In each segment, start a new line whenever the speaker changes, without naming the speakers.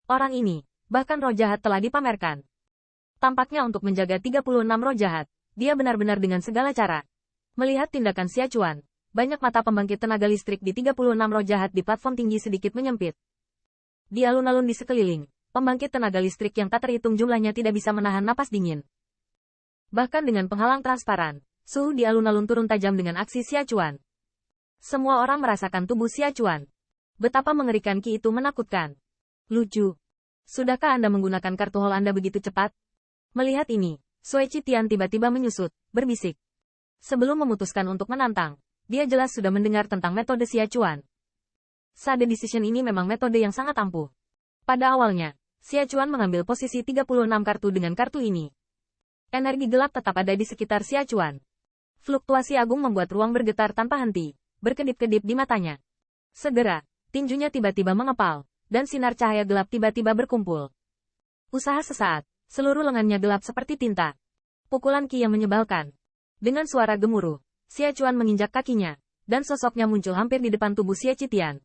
Orang ini, bahkan roh jahat telah dipamerkan. Tampaknya untuk menjaga 36 roh jahat, dia benar-benar dengan segala cara. Melihat tindakan Xia Chuan, banyak mata pembangkit tenaga listrik di 36 roh jahat di platform tinggi sedikit menyempit. Di alun-alun di sekeliling, pembangkit tenaga listrik yang tak terhitung jumlahnya tidak bisa menahan napas dingin. Bahkan dengan penghalang transparan, suhu di alun-alun turun tajam dengan aksi Xia Chuan. Semua orang merasakan tubuh Xia Chuan. Betapa mengerikan ki itu menakutkan. Lucu. Sudahkah Anda menggunakan kartu hall Anda begitu cepat? Melihat ini, Sui Qitian tiba-tiba menyusut, berbisik. Sebelum memutuskan untuk menantang, dia jelas sudah mendengar tentang metode Xia Chuan. Sade decision ini memang metode yang sangat ampuh. Pada awalnya, Xia Chuan mengambil posisi 36 kartu dengan kartu ini. Energi gelap tetap ada di sekitar Xia Chuan. Fluktuasi agung membuat ruang bergetar tanpa henti, berkedip-kedip di matanya. Segera, tinjunya tiba-tiba mengepal, dan sinar cahaya gelap tiba-tiba berkumpul. Usaha sesaat, seluruh lengannya gelap seperti tinta. Pukulan ki yang menyebalkan. Dengan suara gemuruh, Xia Chuan menginjak kakinya, dan sosoknya muncul hampir di depan tubuh Xia Qitian.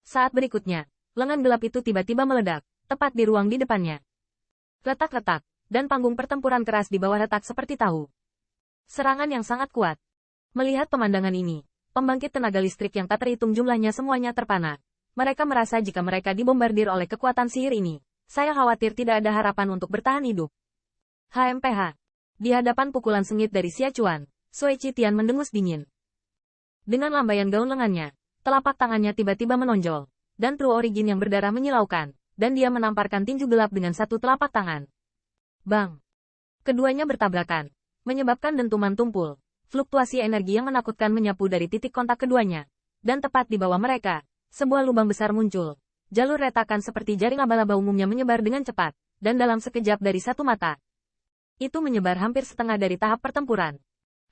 Saat berikutnya, lengan gelap itu tiba-tiba meledak, tepat di ruang di depannya. Retak-retak, dan panggung pertempuran keras di bawah retak seperti tahu. Serangan yang sangat kuat. Melihat pemandangan ini, pembangkit tenaga listrik yang tak terhitung jumlahnya semuanya terpana. Mereka merasa jika mereka dibombardir oleh kekuatan sihir ini, saya khawatir tidak ada harapan untuk bertahan hidup. HMPH. Di hadapan pukulan sengit dari Xia Chuan, Sui Qitian mendengus dingin. Dengan lambaian gaun lengannya, telapak tangannya tiba-tiba menonjol, dan True Origin yang berdarah menyilaukan, dan dia menamparkan tinju gelap dengan satu telapak tangan. Bang! Keduanya bertabrakan, menyebabkan dentuman tumpul, fluktuasi energi yang menakutkan menyapu dari titik kontak keduanya, dan tepat di bawah mereka, sebuah lubang besar muncul. Jalur retakan seperti jaring laba-laba umumnya menyebar dengan cepat, dan dalam sekejap dari satu mata. Itu menyebar hampir setengah dari tahap pertempuran.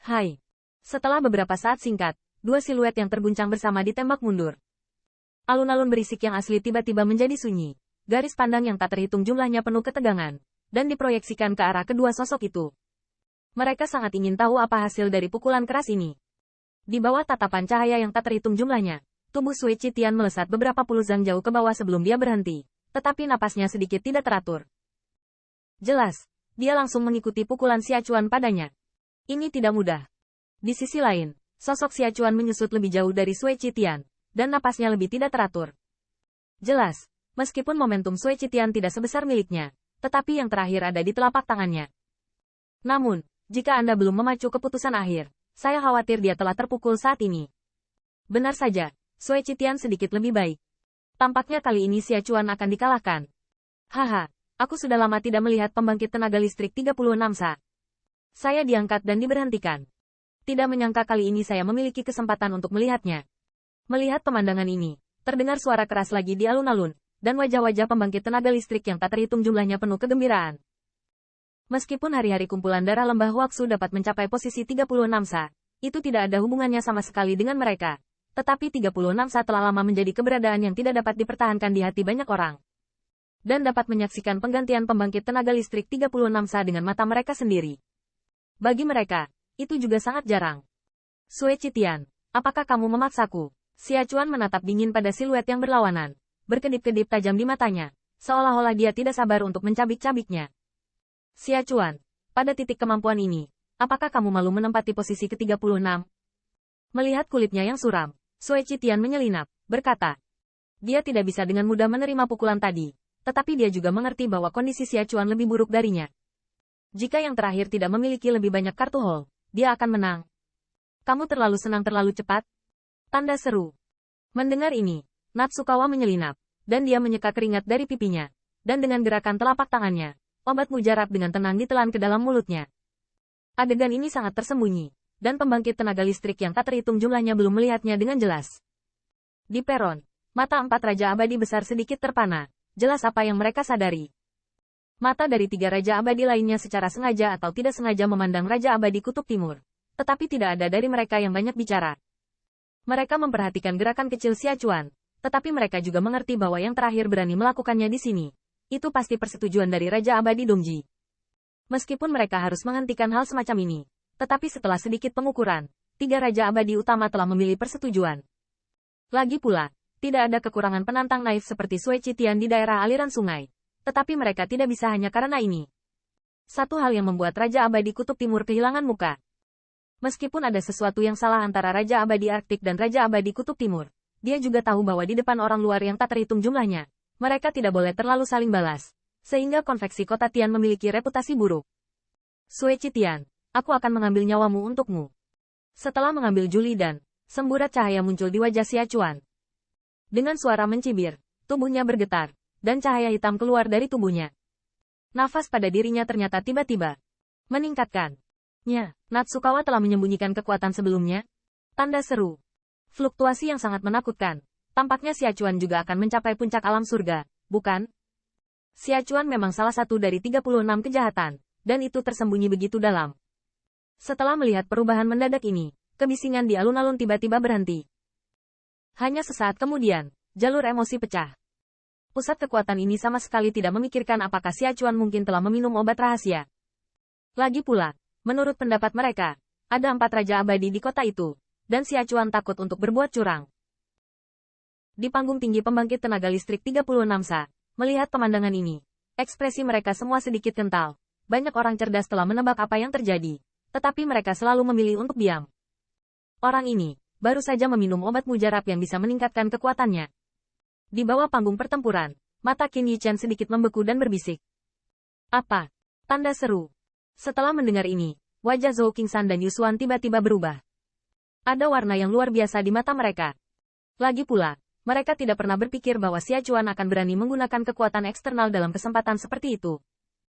Hai! Setelah beberapa saat singkat, dua siluet yang terguncang bersama ditembak mundur. Alun-alun berisik yang asli tiba-tiba menjadi sunyi. Garis pandang yang tak terhitung jumlahnya penuh ketegangan, dan diproyeksikan ke arah kedua sosok itu. Mereka sangat ingin tahu apa hasil dari pukulan keras ini. Di bawah tatapan cahaya yang tak terhitung jumlahnya, tubuh Sui Qitian melesat beberapa puluh zang jauh ke bawah sebelum dia berhenti, tetapi napasnya sedikit tidak teratur. Jelas, dia langsung mengikuti pukulan Xia Chuan padanya. Ini tidak mudah. Di sisi lain, sosok Xia Chuan menyusut lebih jauh dari Sui Qitian, dan napasnya lebih tidak teratur. Jelas, meskipun momentum Sui Qitian tidak sebesar miliknya, tetapi yang terakhir ada di telapak tangannya. Namun, jika Anda belum memacu keputusan akhir, saya khawatir dia telah terpukul saat ini. Benar saja, Sui Qitian sedikit lebih baik. Tampaknya kali ini Xia Chuan akan dikalahkan. Haha, aku sudah lama tidak melihat pembangkit tenaga listrik 36 sa. Saya diangkat dan diberhentikan. Tidak menyangka kali ini saya memiliki kesempatan untuk melihatnya. Melihat pemandangan ini, terdengar suara keras lagi di alun-alun, dan wajah-wajah pembangkit tenaga listrik yang tak terhitung jumlahnya penuh kegembiraan. Meskipun hari-hari kumpulan darah lembah Waksu dapat mencapai posisi 36 sa, itu tidak ada hubungannya sama sekali dengan mereka. Tetapi 36 sa telah lama menjadi keberadaan yang tidak dapat dipertahankan di hati banyak orang. Dan dapat menyaksikan penggantian pembangkit tenaga listrik 36 sa dengan mata mereka sendiri. Bagi mereka, itu juga sangat jarang. Sui Qitian, apakah kamu memaksaku? Xia Chuan menatap dingin pada siluet yang berlawanan. Berkedip-kedip tajam di matanya, seolah-olah dia tidak sabar untuk mencabik-cabiknya. Xia Chuan, pada titik kemampuan ini, apakah kamu malu menempati posisi ke-36? Melihat kulitnya yang suram, Sui Qitian menyelinap, berkata. Dia tidak bisa dengan mudah menerima pukulan tadi, tetapi dia juga mengerti bahwa kondisi Xia Chuan lebih buruk darinya. Jika yang terakhir tidak memiliki lebih banyak kartu hall, dia akan menang. Kamu terlalu senang terlalu cepat? Tanda seru. Mendengar ini, Natsukawa menyelinap, dan dia menyeka keringat dari pipinya, dan dengan gerakan telapak tangannya, obat mujarab dengan tenang ditelan ke dalam mulutnya. Adegan ini sangat tersembunyi, dan pembangkit tenaga listrik yang tak terhitung jumlahnya belum melihatnya dengan jelas. Di peron, mata 4 Raja Abadi besar sedikit terpana, jelas apa yang mereka sadari. Mata dari 3 Raja Abadi lainnya secara sengaja atau tidak sengaja memandang Raja Abadi Kutub Timur, tetapi tidak ada dari mereka yang banyak bicara. Mereka memperhatikan gerakan kecil Xia Chuan, tetapi mereka juga mengerti bahwa yang terakhir berani melakukannya di sini. Itu pasti persetujuan dari Raja Abadi Dongji. Meskipun mereka harus menghentikan hal semacam ini, tetapi setelah sedikit pengukuran, 3 Raja Abadi utama telah memilih persetujuan. Lagi pula, Tidak ada kekurangan penantang naif seperti Sui Qitian di daerah aliran sungai. Tetapi mereka tidak bisa hanya karena ini. Satu hal yang membuat Raja Abadi Kutub Timur kehilangan muka. Meskipun ada sesuatu yang salah antara Raja Abadi Arktik dan Raja Abadi Kutub Timur, dia juga tahu bahwa di depan orang luar yang tak terhitung jumlahnya, mereka tidak boleh terlalu saling balas. Sehingga konveksi kota Tian memiliki reputasi buruk. Sui Qitian, aku akan mengambil nyawamu untukmu. Setelah mengambil Juli dan semburat cahaya muncul di wajah Xia Chuan. Dengan suara mencibir, tubuhnya bergetar, dan cahaya hitam keluar dari tubuhnya. Nafas pada dirinya ternyata tiba-tiba meningkatkan. Natsukawa telah menyembunyikan kekuatan sebelumnya. Tanda seru. Fluktuasi yang sangat menakutkan. Tampaknya Xia Chuan juga akan mencapai puncak alam surga, bukan? Xia Chuan memang salah satu dari 36 kejahatan, dan itu tersembunyi begitu dalam. Setelah melihat perubahan mendadak ini, kebisingan di alun-alun tiba-tiba berhenti. Hanya sesaat kemudian, jalur emosi pecah. Pusat kekuatan ini sama sekali tidak memikirkan apakah Xia Chuan mungkin telah meminum obat rahasia. Lagi pula, menurut pendapat mereka, ada 4 raja abadi di kota itu, dan Xia Chuan takut untuk berbuat curang. Di panggung tinggi pembangkit tenaga listrik 36 Sa, melihat pemandangan ini, ekspresi mereka semua sedikit kental. Banyak orang cerdas telah menebak apa yang terjadi, tetapi mereka selalu memilih untuk diam. Orang ini, baru saja meminum obat mujarab yang bisa meningkatkan kekuatannya. Di bawah panggung pertempuran, mata Qin Yichen sedikit membeku dan berbisik. Apa? Tanda seru. Setelah mendengar ini, wajah Zhou Qingsan dan Yusuan tiba-tiba berubah. Ada warna yang luar biasa di mata mereka. Lagi pula, mereka tidak pernah berpikir bahwa Xia Chuan akan berani menggunakan kekuatan eksternal dalam kesempatan seperti itu.